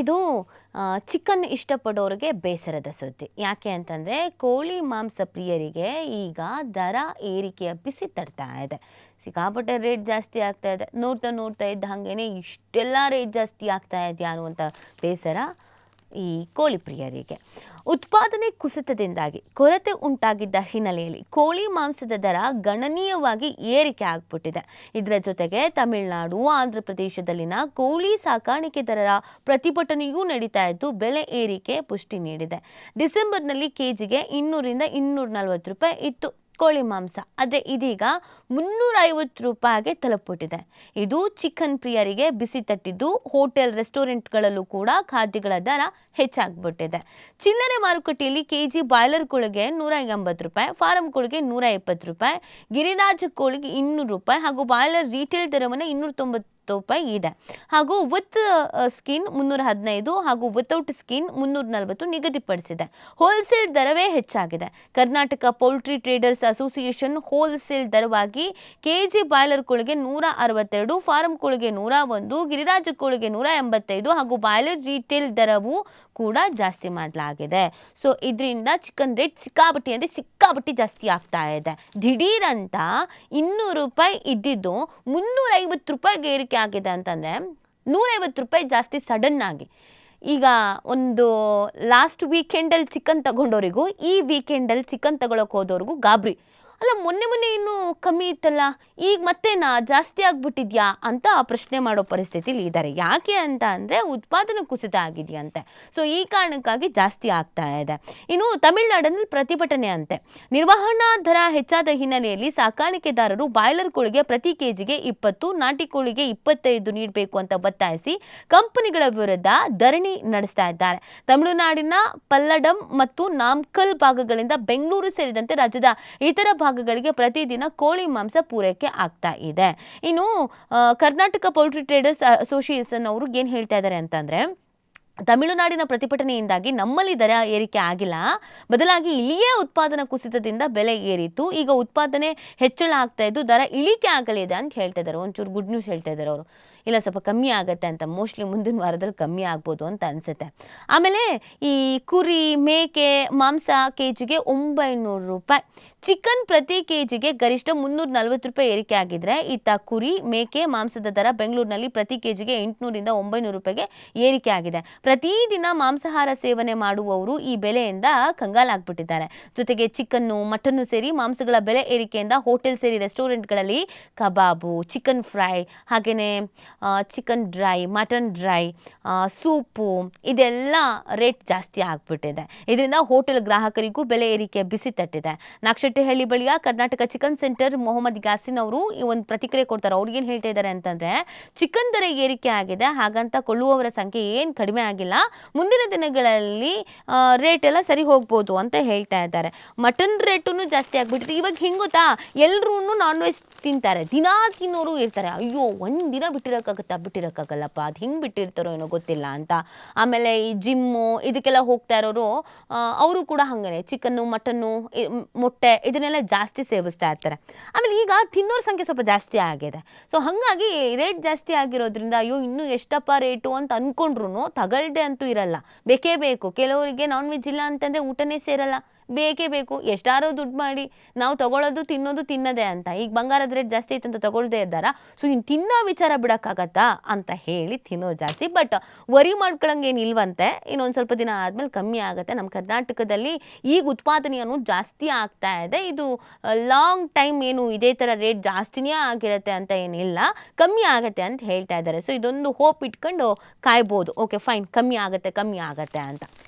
ಇದು ಚಿಕನ್ ಇಷ್ಟಪಡೋರಿಗೆ ಬೇಸರದ ಸುದ್ದಿ. ಯಾಕೆ ಅಂತಂದರೆ ಕೋಳಿ ಮಾಂಸ ಪ್ರಿಯರಿಗೆ ಈಗ ದರ ಏರಿಕೆಯ ಬಿಸಿ ತಡ್ತಾ ಇದೆ. ಸಿಕ್ಕಾಪಟ್ಟೆ ರೇಟ್ ಜಾಸ್ತಿ ಆಗ್ತಾ ಇದೆ. ನೋಡ್ತಾ ಇದ್ದ ಹಾಗೇನೆ ಇಷ್ಟೆಲ್ಲ ರೇಟ್ ಜಾಸ್ತಿ ಆಗ್ತಾ ಇದೆಯಾ ಅನ್ನುವಂಥ ಬೇಸರ ಈ ಕೋಳಿ ಪ್ರಿಯರಿಗೆ. ಉತ್ಪಾದನೆ ಕುಸಿತದಿಂದಾಗಿ ಕೊರತೆ ಉಂಟಾಗಿದ್ದ ಹಿನ್ನೆಲೆಯಲ್ಲಿ ಕೋಳಿ ಮಾಂಸದ ದರ ಗಣನೀಯವಾಗಿ ಏರಿಕೆ ಆಗ್ಬಿಟ್ಟಿದೆ. ಇದರ ಜೊತೆಗೆ ತಮಿಳುನಾಡು, ಆಂಧ್ರ ಪ್ರದೇಶದಲ್ಲಿನ ಕೋಳಿ ಸಾಕಾಣಿಕೆದಾರರ ಪ್ರತಿಭಟನೆಯೂ ನಡೀತಾ ಇದ್ದು ಬೆಲೆ ಏರಿಕೆ ಪುಷ್ಟಿ ನೀಡಿದೆ. ಡಿಸೆಂಬರ್ನಲ್ಲಿ ಕೆಜಿಗೆ 200ರಿಂದ 240 ರೂಪಾಯಿ ಇತ್ತು ಕೋಳಿ ಮಾಂಸ. ಆದರೆ ಇದೀಗ 350 ರೂಪಾಯಿಗೆ ತಲುಪಿಬಿಟ್ಟಿದೆ. ಇದು ಚಿಕನ್ ಪ್ರಿಯರಿಗೆ ಬಿಸಿ ತಟ್ಟಿದ್ದು ಹೋಟೆಲ್ ರೆಸ್ಟೋರೆಂಟ್ಗಳಲ್ಲೂ ಕೂಡ ಖಾದ್ಯಗಳ ದರ ಹೆಚ್ಚಾಗ್ಬಿಟ್ಟಿದೆ. ಚಿಲ್ಲರೆ ಮಾರುಕಟ್ಟೆಯಲ್ಲಿ ಕೆಜಿ ಬಾಯ್ಲರ್ ಕೋಳಿಗೆ 180 ರೂಪಾಯಿ, ಫಾರಂ ಕೋಳಿಗೆ 120 ರೂಪಾಯಿ, ಗಿರಿರಾಜ ಕೋಳಿಗೆ 200 ರೂಪಾಯಿ ಹಾಗೂ ಬಾಯ್ಲರ್ ರೀಟೇಲ್ ದರವನ್ನು 290 ರೂಪಾಯಿ ಇದೆ. ಹಾಗೂ ವಿತ್ ಸ್ಕಿನ್ 315 ಹಾಗೂ ವಿತೌಟ್ ಸ್ಕಿನ್ 340 ನಿಗದಿಪಡಿಸಿದೆ. ಹೋಲ್ಸೇಲ್ ದರವೇ ಹೆಚ್ಚಾಗಿದೆ. Karnataka poultry traders association wholesale ದರವಾಗಿ ಕೆಜಿ ಬಾಯ್ಲರ್ ಕೋಳಿಗೆ 162, ಫಾರಂ ಕೋಳಿಗೆ 101, ಗಿರಿರಾಜ ಕೋಳಿಗೆ 185 ಹಾಗೂ ಬಾಯ್ಲರ್ ರೀಟೇಲ್ ದರವೂ ಕೂಡ ಜಾಸ್ತಿ ಮಾಡಲಾಗಿದೆ. ಸೊ ಇದರಿಂದ ಚಿಕನ್ ರೇಟ್ ಸಿಕ್ಕಾಪಟ್ಟಿ ಜಾಸ್ತಿ ಆಗ್ತಾ ಇದೆ. ದಿಢೀರಂತ 200 ರೂಪಾಯಿ ಇದ್ದಿದ್ದು 350 ರೂಪಾಯಿಗೆ ಏರಿಕೆ ಆಗಿದೆ ಅಂತಂದರೆ 150 ರೂಪಾಯಿ ಜಾಸ್ತಿ ಸಡನ್ ಆಗಿ. ಈಗ ಒಂದು ಲಾಸ್ಟ್ ವೀಕೆಂಡಲ್ಲಿ ಚಿಕನ್ ತಗೊಂಡವರಿಗೂ ಈ ವೀಕೆಂಡಲ್ಲಿ ಚಿಕನ್ ತಗೊಳಕ್ಕೆ ಹೋದವ್ರಿಗೂ ಗಾಬರಿ. ಅಲ್ಲ, ಮೊನ್ನೆ ಇನ್ನೂ ಕಮ್ಮಿ ಇತ್ತಲ್ಲ, ಈಗ ಮತ್ತೇನಾ ಜಾಸ್ತಿ ಆಗ್ಬಿಟ್ಟಿದ್ಯಾ ಅಂತ ಪ್ರಶ್ನೆ ಮಾಡೋ ಪರಿಸ್ಥಿತಿಲಿ ಇದ್ದಾರೆ. ಯಾಕೆ ಅಂತ ಅಂದರೆ ಉತ್ಪಾದನೆ ಕುಸಿತ ಆಗಿದೆಯಂತೆ. ಸೊ ಈ ಕಾರಣಕ್ಕಾಗಿ ಜಾಸ್ತಿ ಆಗ್ತಾ ಇದೆ. ಇನ್ನು ತಮಿಳುನಾಡಿನಲ್ಲಿ ಪ್ರತಿಭಟನೆ ಅಂತೆ. ನಿರ್ವಹಣಾ ದರ ಹೆಚ್ಚಾದ ಹಿನ್ನೆಲೆಯಲ್ಲಿ ಸಾಕಾಣಿಕೆದಾರರು ಬಾಯ್ಲರ್ ಕೋಳಿಗೆ ಪ್ರತಿ ಕೆಜಿಗೆ 20, ನಾಟಿ ಕೋಳಿಗೆ 25 ನೀಡಬೇಕು ಅಂತ ಒತ್ತಾಯಿಸಿ ಕಂಪನಿಗಳ ವಿರುದ್ಧ ಧರಣಿ ನಡೆಸ್ತಾ ಇದ್ದಾರೆ. ತಮಿಳುನಾಡಿನ ಪಲ್ಲಡಂ ಮತ್ತು ನಾಮಕ್ಕಲ್ ಭಾಗಗಳಿಂದ ಬೆಂಗಳೂರು ಸೇರಿದಂತೆ ರಾಜ್ಯದ ಇತರ ಭಾಗಗಳಿಗೆ ಪ್ರತಿದಿನ ಕೋಳಿ ಮಾಂಸ ಪೂರೈಕೆ ಆಗ್ತಾ ಇದೆ. ಇನ್ನು ಕರ್ನಾಟಕ ಪೌಲ್ಟ್ರಿ ಟ್ರೇಡರ್ಸ್ ಅಸೋಸಿಯೇಷನ್ ಅವರು ಏನು ಹೇಳ್ತಾ ಇದ್ದಾರೆ ಅಂತಂದರೆ, ತಮಿಳುನಾಡಿನ ಪ್ರತಿಭಟನೆಯಿಂದಾಗಿ ನಮ್ಮಲ್ಲಿ ದರ ಏರಿಕೆ ಆಗಿಲ್ಲ, ಬದಲಾಗಿ ಇಲ್ಲಿಯೇ ಉತ್ಪಾದನಾ ಕುಸಿತದಿಂದ ಬೆಲೆ ಏರಿತು. ಈಗ ಉತ್ಪಾದನೆ ಹೆಚ್ಚಳ ಆಗ್ತಾ ಇದ್ದು ದರ ಇಳಿಕೆ ಆಗಲಿದೆ ಅಂತ ಹೇಳ್ತಾ ಇದ್ದಾರೆ. ಒಂಚೂರು ಗುಡ್ ನ್ಯೂಸ್ ಹೇಳ್ತಾ ಇದ್ದಾರೆ ಅವರು. ಇಲ್ಲ, ಸ್ವಲ್ಪ ಕಮ್ಮಿ ಆಗುತ್ತೆ ಅಂತ, ಮೋಸ್ಟ್ಲಿ ಮುಂದಿನ ವಾರದಲ್ಲಿ ಕಮ್ಮಿ ಆಗ್ಬೋದು ಅಂತ ಅನಿಸುತ್ತೆ. ಆಮೇಲೆ ಈ ಕುರಿ, ಮೇಕೆ ಮಾಂಸ ಕೆಜಿಗೆ 900 ರೂಪಾಯಿ, ಚಿಕನ್ ಪ್ರತಿ ಕೆಜಿಗೆ ಗರಿಷ್ಠ 340 ರೂಪಾಯಿ ಏರಿಕೆ ಆಗಿದ್ರೆ, ಇತ್ತ ಕುರಿ, ಮೇಕೆ ಮಾಂಸದ ದರ ಬೆಂಗಳೂರಿನಲ್ಲಿ ಪ್ರತಿ ಕೆಜಿಗೆ 800ರಿಂದ 900 ರೂಪಾಯಿಗೆ ಏರಿಕೆ ಆಗಿದೆ. ಪ್ರತಿದಿನ ಮಾಂಸಾಹಾರ ಸೇವನೆ ಮಾಡುವವರು ಈ ಬೆಲೆಯಿಂದ ಕಂಗಾಲಾಗ್ಬಿಟ್ಟಿದ್ದಾರೆ. ಜೊತೆಗೆ ಚಿಕನ್ನು, ಮಟನ್ನು ಸೇರಿ ಮಾಂಸಗಳ ಬೆಲೆ ಏರಿಕೆಯಿಂದ ಹೋಟೆಲ್ ಸೇರಿ ರೆಸ್ಟೋರೆಂಟ್ಗಳಲ್ಲಿ ಕಬಾಬು, ಚಿಕನ್ ಫ್ರೈ, ಹಾಗೆಯೇ chicken dry, mutton dry, soup ಇದೆಲ್ಲ ರೇಟ್ ಜಾಸ್ತಿ ಆಗ್ಬಿಟ್ಟಿದೆ. ಇದರಿಂದ ಹೋಟೆಲ್ ಗ್ರಾಹಕರಿಗೂ ಬೆಲೆ ಏರಿಕೆ ಬಿಸಿ ತಟ್ಟಿದೆ. ನಾಗಶೆಟ್ಟಿಹಳ್ಳಿ ಬಳಿಯ ಕರ್ನಾಟಕ ಚಿಕನ್ ಸೆಂಟರ್ ಮೊಹಮ್ಮದ್ ಯಾಸಿನ್ ಅವರು ಈ ಒಂದು ಪ್ರತಿಕ್ರಿಯೆ ಕೊಡ್ತಾರೆ. ಅವ್ರಿಗೇನು ಹೇಳ್ತಾ ಇದ್ದಾರೆ ಅಂತಂದರೆ, ಚಿಕನ್ ದರ ಏರಿಕೆ ಆಗಿದೆ, ಹಾಗಂತ ಕೊಳ್ಳುವವರ ಸಂಖ್ಯೆ ಏನು ಕಡಿಮೆ ಆಗಿಲ್ಲ, ಮುಂದಿನ ದಿನಗಳಲ್ಲಿ ರೇಟ್ ಎಲ್ಲ ಸರಿ ಹೋಗ್ಬೋದು ಅಂತ ಹೇಳ್ತಾ ಇದ್ದಾರೆ. ಮಟನ್ ರೇಟೂ ಜಾಸ್ತಿ ಆಗ್ಬಿಟ್ಟಿದೆ. ಇವಾಗ ಹೆಂಗೆ ಗೊತ್ತಾ, ಎಲ್ಲರೂ ನಾನ್ ವೆಜ್ ತಿಂತಾರೆ, ದಿನಾ ತಿನ್ನೋರು ಇರ್ತಾರೆ. ಅಯ್ಯೋ, ಒಂದಿನ ಬಿಟ್ಟಿರೋಕ್ಕಾಗಲ್ಲಪ್ಪ, ಅದು ಹೆಂಗೆ ಬಿಟ್ಟಿರ್ತಾರೋ ಏನೋ ಗೊತ್ತಿಲ್ಲ ಅಂತ. ಆಮೇಲೆ ಈ ಜಿಮ್ಮು ಇದಕ್ಕೆಲ್ಲ ಹೋಗ್ತಾ ಇರೋರು ಅವರು ಕೂಡ ಹಾಗೇ ಚಿಕನ್ನು, ಮಟನ್ನು, ಮೊಟ್ಟೆ ಇದನ್ನೆಲ್ಲ ಜಾಸ್ತಿ ಸೇವಿಸ್ತಾ ಇರ್ತಾರೆ. ಆಮೇಲೆ ಈಗ ತಿನ್ನೋರ ಸಂಖ್ಯೆ ಸ್ವಲ್ಪ ಜಾಸ್ತಿ ಆಗಿದೆ. ಸೊ ಹಾಗಾಗಿ ರೇಟ್ ಜಾಸ್ತಿ ಆಗಿರೋದ್ರಿಂದ ಅಯ್ಯೋ ಇನ್ನೂ ಎಷ್ಟಪ್ಪ ರೇಟು ಅಂತ ಅಂದ್ಕೊಂಡ್ರು ತಗೊಳ್ದೆ ಅಂತೂ ಇರಲ್ಲ, ಬೇಕೇ ಬೇಕು. ಕೆಲವರಿಗೆ ನಾನ್ ವೆಜ್ ಇಲ್ಲ ಅಂತಂದರೆ ಊಟನೇ ಸೇರಲ್ಲ, ಬೇಕೇ ಬೇಕು. ಎಷ್ಟಾರೋ ದುಡ್ಡು ಮಾಡಿ ನಾವು ತಗೊಳ್ಳೋದು ತಿನ್ನೋದು ತಿನ್ನೋದೇ ಅಂತ. ಈಗ ಬಂಗಾರದ ರೇಟ್ ಜಾಸ್ತಿ ಐತೆ ಅಂತ ತಗೊಳ್ದೇ ಇದ್ದಾರಾ? ಸೊ ಇನ್ನು ತಿನ್ನೋ ವಿಚಾರ ಬಿಡೋಕ್ಕಾಗತ್ತಾ ಅಂತ ಹೇಳಿ ತಿನ್ನೋ ಜಾಸ್ತಿ. ಬಟ್ ವರಿ ಮಾಡ್ಕೊಳ್ಳೋಂಗೇನು ಇಲ್ವಂತೆ, ಇನ್ನೊಂದು ಸ್ವಲ್ಪ ದಿನ ಆದಮೇಲೆ ಕಮ್ಮಿ ಆಗುತ್ತೆ. ನಮ್ಮ ಕರ್ನಾಟಕದಲ್ಲಿ ಈಗ ಉತ್ಪಾದನೆ ಅನ್ನೋದು ಜಾಸ್ತಿ ಆಗ್ತಾ ಇದೆ. ಇದು ಲಾಂಗ್ ಟೈಮ್ ಏನು ಇದೇ ಥರ ರೇಟ್ ಜಾಸ್ತಿನೇ ಆಗಿರುತ್ತೆ ಅಂತ ಏನಿಲ್ಲ, ಕಮ್ಮಿ ಆಗುತ್ತೆ ಅಂತ ಹೇಳ್ತಾ ಇದ್ದಾರೆ. ಸೊ ಇದೊಂದು ಹೋಪ್ ಇಟ್ಕೊಂಡು ಕಾಯ್ಬೋದು. ಓಕೆ ಫೈನ್, ಕಮ್ಮಿ ಆಗುತ್ತೆ ಅಂತ.